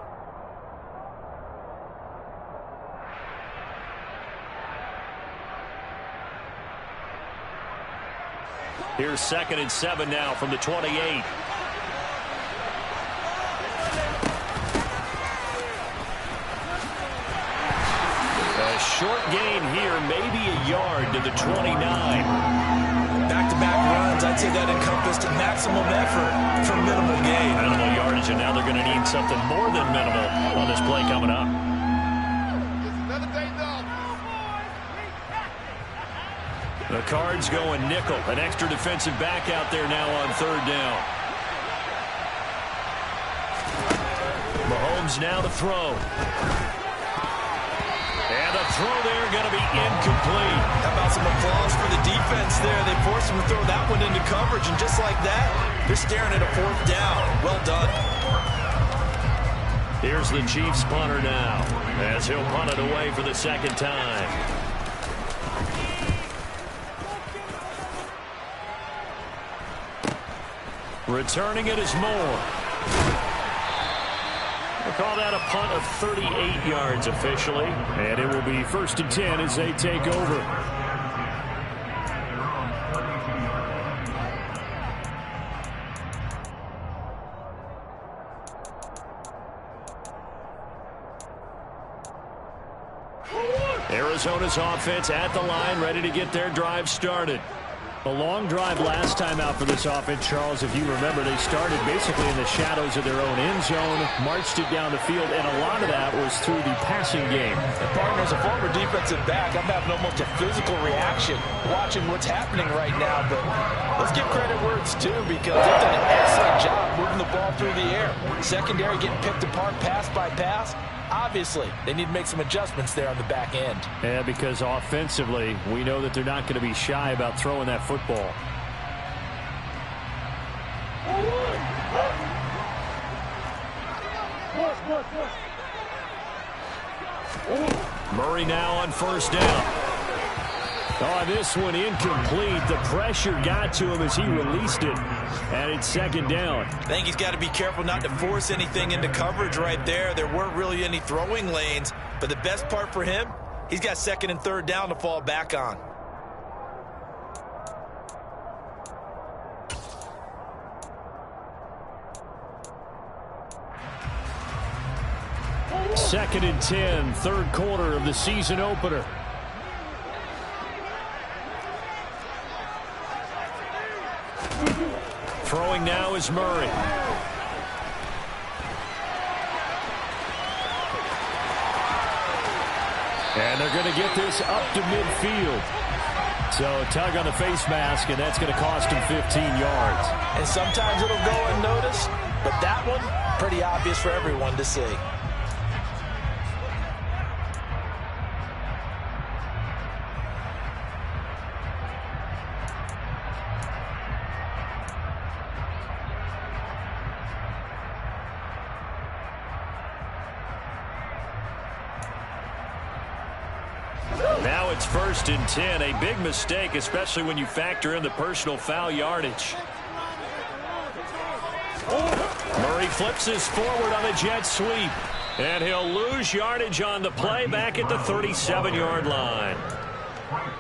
Here's 2nd and 7 now from the 28. A short gain here, maybe a yard to the 29. Back-to-back runs, I'd say that encompassed maximum effort for minimal gain. Minimal yardage, and now they're going to need something more than minimal on this play coming up. The Cards going nickel. An extra defensive back out there now on 3rd down. Mahomes now to throw. And the throw there going to be incomplete. How about some applause for the defense there? They forced him to throw that one into coverage, and just like that, they're staring at a 4th down. Well done. Here's the Chiefs punter now as he'll punt it away for the 2nd time. Returning it is Moore. We'll call that a punt of 38 yards officially. And it will be 1st and 10 as they take over. Arizona's offense at the line, ready to get their drive started. A long drive last time out for this offense, Charles. If you remember, they started basically in the shadows of their own end zone, marched it down the field, and a lot of that was through the passing game. And partner, as a former defensive back, I'm having almost a physical reaction watching what's happening right now. But let's give credit where it's due, because they've done an excellent job moving the ball through the air. Secondary getting picked apart pass by pass. Obviously, they need to make some adjustments there on the back end. Yeah, because offensively, we know that they're not going to be shy about throwing that football. Murray now on 1st down. Oh, this one incomplete. The pressure got to him as he released it. And it's second down. I think he's got to be careful not to force anything into coverage right there. There weren't really any throwing lanes. But the best part for him, he's got second and third down to fall back on. Second and 10, third quarter of the season opener. Throwing now is Murray. And they're going to get this up to midfield. So a tug on the face mask, and that's going to cost him 15 yards. And sometimes it'll go unnoticed, but that one, pretty obvious for everyone to see. Now it's first and 10, a big mistake, especially when you factor in the personal foul yardage. Murray flips this forward on a jet sweep, and he'll lose yardage on the play back at the 37-yard line.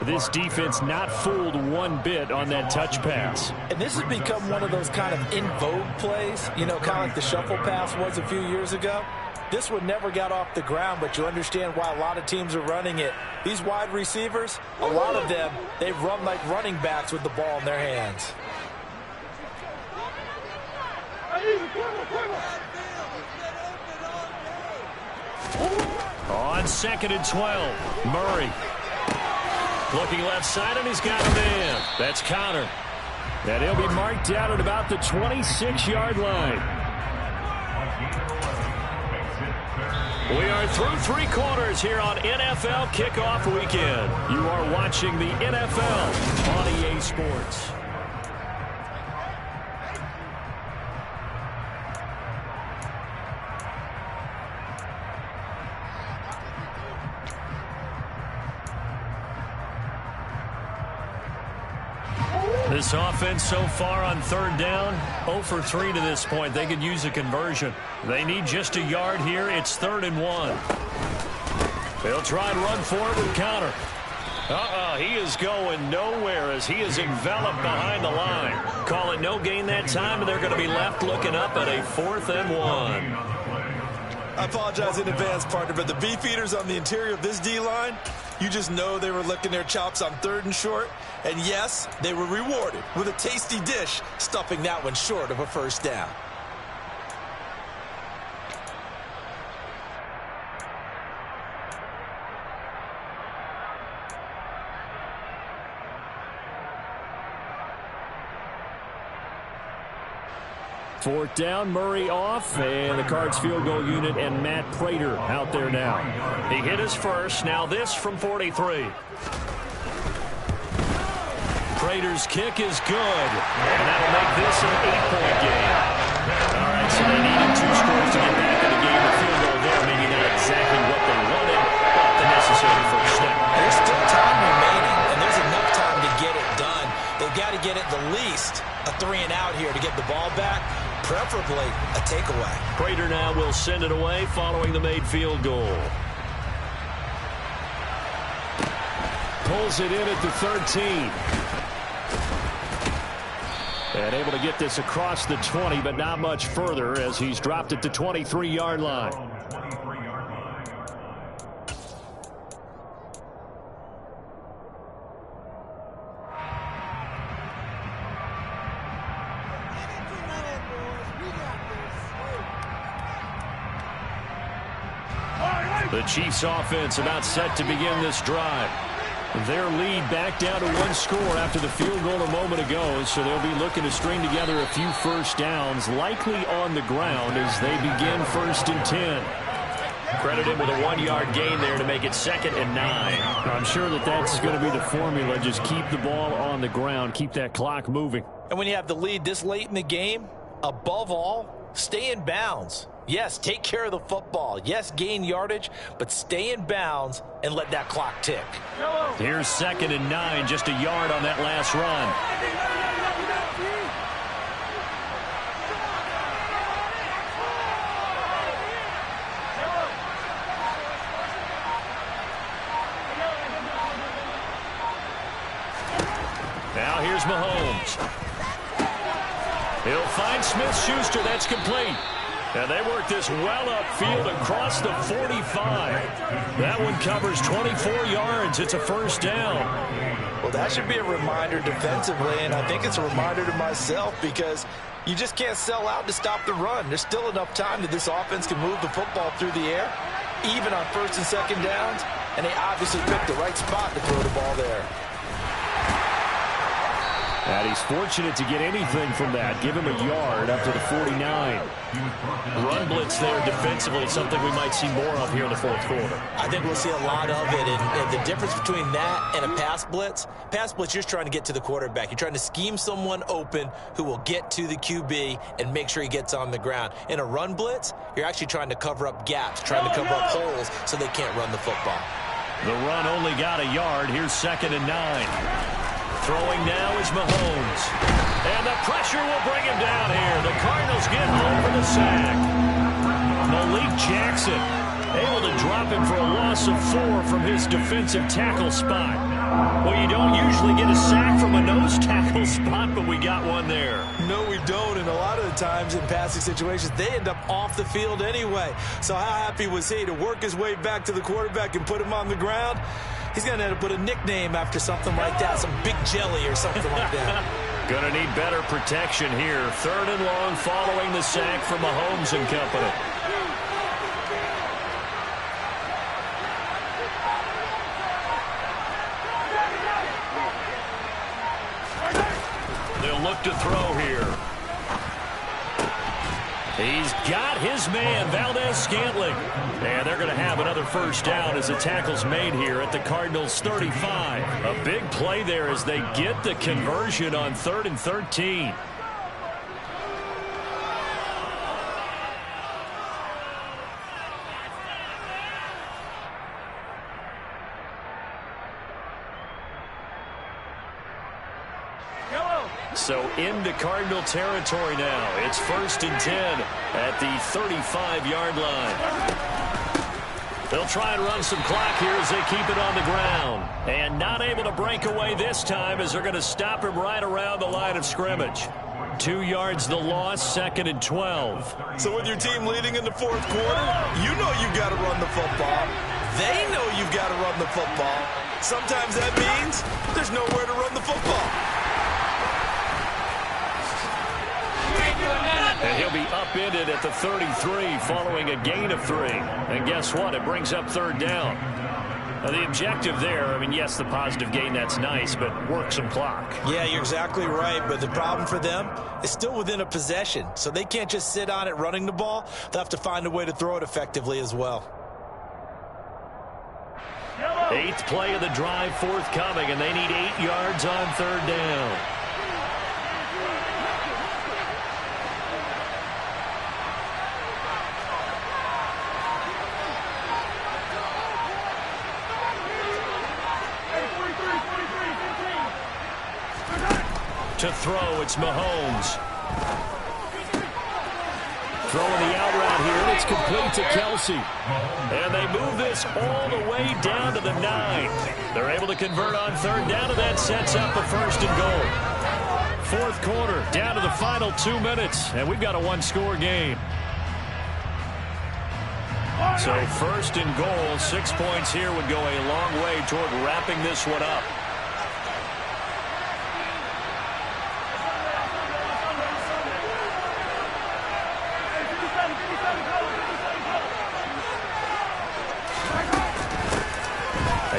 This defense not fooled one bit on that touch pass. And this has become one of those kind of in vogue plays, you know, kind of like the shuffle pass was a few years ago. This one never got off the ground, but you understand why a lot of teams are running it. These wide receivers, a lot of them, they run like running backs with the ball in their hands. On second and 12, Murray. Looking left side, and he's got a man. That's Connor. And he'll be marked out at about the 26-yard line. We are through three quarters here on NFL Kickoff Weekend. You are watching the NFL on EA Sports. This offense so far on third down, 0 for 3 to this point. They could use a conversion. They need just a yard here. It's 3rd and 1. They'll try and run for it with counter. He is going nowhere as he is enveloped behind the line. Call it no gain that time, and they're going to be left looking up at a 4th and 1. I apologize in advance, partner, but the beef eaters on the interior of this D-line, you just know they were licking their chops on 3rd and short. And yes, they were rewarded with a tasty dish, stuffing that one short of a first down. Fourth down, Murray off, and the Cards field goal unit and Matt Prater out there now. He hit his first. Now this from 43. Prater's kick is good, and that'll make this an 8-point game. All right, so they needed 2 scores to get back in the game. The field goal there, maybe not exactly what they wanted, but the necessary first step. There's still time remaining, and there's enough time to get it done. They've got to get at the least a 3-and-out here to get the ball back, preferably a takeaway. Prater now will send it away following the made field goal. Pulls it in at the 13. And able to get this across the 20, but not much further as he's dropped it to 23-yard line. The Chiefs offense about set to begin this drive. Their lead back down to 1 score after the field goal a moment ago, so they'll be looking to string together a few first downs, likely on the ground as they begin 1st and 10. Credit him with a 1-yard gain there to make it 2nd and 9. I'm sure that's going to be the formula. Just keep the ball on the ground, keep that clock moving. And when you have the lead this late in the game, above all, Stay in bounds. Yes, take care of the football. Yes, gain yardage, but stay in bounds and let that clock tick. Here's 2nd and 9, just a yard on that last run. Now here's Mahomes. He'll find Smith-Schuster. That's complete. And they work this well upfield across the 45. That one covers 24 yards. It's a first down. Well, that should be a reminder defensively, and I think it's a reminder to myself because you just can't sell out to stop the run. There's still enough time that this offense can move the football through the air, even on 1st and 2nd downs, and they obviously picked the right spot to throw the ball there. And he's fortunate to get anything from that. Give him a yard up to the 49. Run blitz there defensively, something we might see more of here in the 4th quarter. I think we'll see a lot of it, and the difference between that and a pass blitz, you're just trying to get to the quarterback. You're trying to scheme someone open who will get to the QB and make sure he gets on the ground. In a run blitz, you're actually trying to cover up gaps, trying to cover up holes so they can't run the football. The run only got a yard. Here's 2nd and 9. Throwing now is Mahomes. And the pressure will bring him down here. The Cardinals get home for the sack. Malik Jackson able to drop him for a loss of 4 from his defensive tackle spot. Well, you don't usually get a sack from a nose tackle spot, but we got one there. No, we don't, and a lot of the times in passing situations, they end up off the field anyway. So how happy was he to work his way back to the quarterback and put him on the ground? He's going to end up with a nickname after something like that, some Big Jelly or something like that. Going to need better protection here. 3rd and long following the sack from Mahomes and company. They'll look to throw here. He's got his man, Valdez-Scantling. And they're going to have another first down as the tackle's made here at the Cardinals' 35. A big play there as they get the conversion on 3rd and 13. So into Cardinal territory now. It's 1st and 10 at the 35-yard line. They'll try and run some clock here as they keep it on the ground. And not able to break away this time as they're going to stop him right around the line of scrimmage. 2 yards the loss, 2nd and 12. So with your team leading in the 4th quarter, you know you've got to run the football. They know you've got to run the football. Sometimes that means there's nowhere to run the football. And he'll be upended at the 33 following a gain of 3. And guess what? It brings up 3rd down. Now, the objective there, I mean, yes, the positive gain, that's nice, but work some clock. Yeah, you're exactly right, but the problem for them is still within a possession. So they can't just sit on it running the ball. They'll have to find a way to throw it effectively as well. 8th play of the drive forthcoming, and they need 8 yards on 3rd down. To throw, it's Mahomes. Throwing the out route here, and it's complete to Kelsey. And they move this all the way down to the 9. They're able to convert on 3rd down, and that sets up a 1st and goal. 4th quarter, down to the final 2 minutes, and we've got a 1-score game. So 1st and goal, 6 points here would go a long way toward wrapping this one up.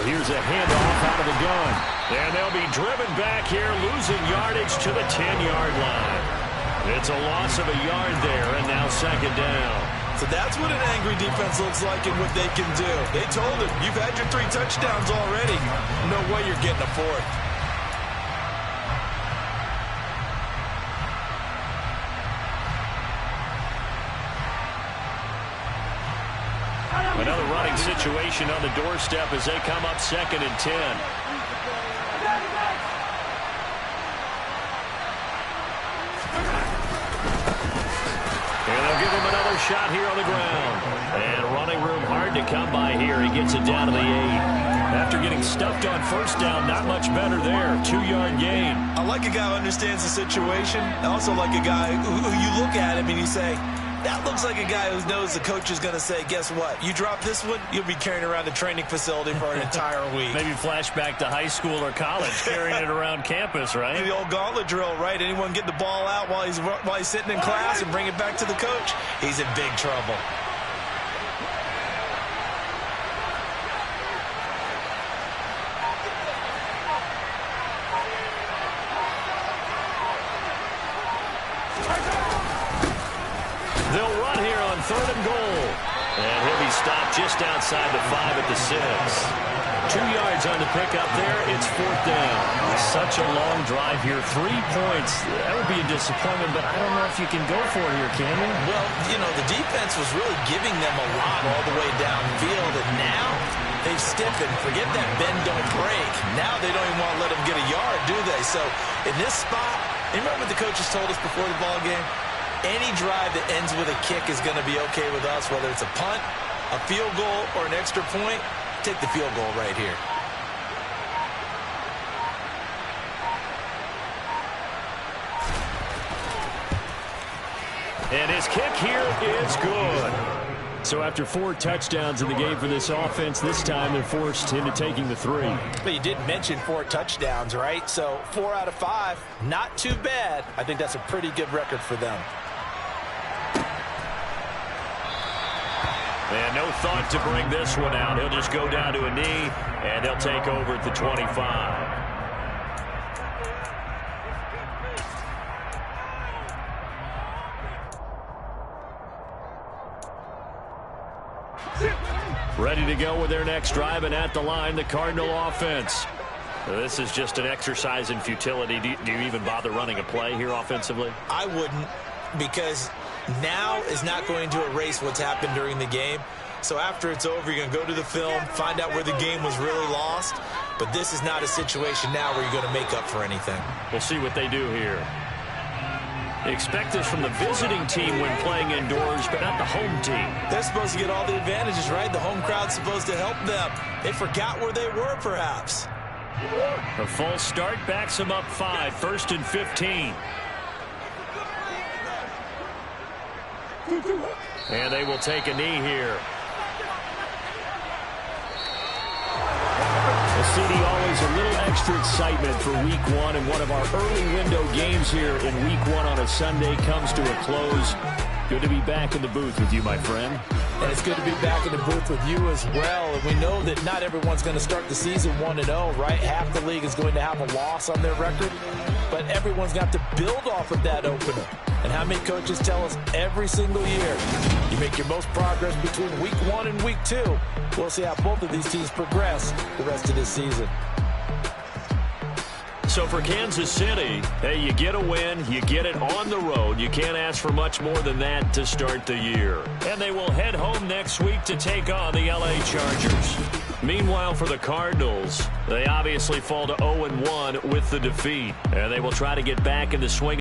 Here's a handoff out of the gun. And they'll be driven back here, losing yardage to the 10-yard line. It's a loss of a yard there, and now 2nd down. So that's what an angry defense looks like and what they can do. They told him, you've had your 3 touchdowns already. No way you're getting a 4th. Another running situation on the doorstep as they come up 2nd and 10. And they'll give him another shot here on the ground. And running room hard to come by here. He gets it down to the 8. After getting stuffed on first down, not much better there. 2-yard gain. I like a guy who understands the situation. I also like a guy who you look at him and you say, that looks like a guy who knows the coach is going to say, guess what? You drop this one, you'll be carrying around the training facility for an entire week. Maybe flashback to high school or college, carrying it around campus, right? The old gauntlet drill, right? Anyone get the ball out while he's sitting in class and bring it back to the coach? He's in big trouble. They'll run here on 3rd and goal. And he'll be stopped just outside the 5 at the 6. 2 yards on the pickup there. It's 4th down. Such a long drive here. 3 points. That would be a disappointment, but I don't know if you can go for it here, can you? Well, you know, the defense was really giving them a lot all the way downfield, and now they've stiffened. Forget that bend, don't break. Now they don't even want to let them get a yard, do they? So in this spot, you remember what the coaches told us before the ball game? Any drive that ends with a kick is going to be okay with us, whether it's a punt, a field goal, or an extra point. Take the field goal right here. And his kick here is good. So after 4 touchdowns in the game for this offense, this time they're forced into taking the 3. But you did mention 4 touchdowns, right? So 4 out of 5, not too bad. I think that's a pretty good record for them. And no thought to bring this one out. He'll just go down to a knee, and they'll take over at the 25. Ready to go with their next drive, and at the line, the Cardinal offense. This is just an exercise in futility. Do you even bother running a play here offensively? I wouldn't, because now is not going to erase what's happened during the game. So after it's over, you're going to go to the film, find out where the game was really lost. But this is not a situation now where you're going to make up for anything. We'll see what they do here. Expect this from the visiting team when playing indoors, but not the home team. They're supposed to get all the advantages, right? The home crowd's supposed to help them. They forgot where they were, perhaps. A false start backs them up 5, 1st and 15. And they will take a knee here. Well, CD, always a little extra excitement for Week 1, and one of our early window games here in Week 1 on a Sunday comes to a close. Good to be back in the booth with you, my friend. And it's good to be back in the booth with you as well. And we know that not everyone's going to start the season 1-0, right? Half the league is going to have a loss on their record. But everyone's got to build off of that opener. And how many coaches tell us every single year, you make your most progress between Week 1 and Week 2. We'll see how both of these teams progress the rest of this season. So for Kansas City, hey, you get a win, you get it on the road. You can't ask for much more than that to start the year. And they will head home next week to take on the LA Chargers. Meanwhile, for the Cardinals, they obviously fall to 0-1 with the defeat. And they will try to get back in the swing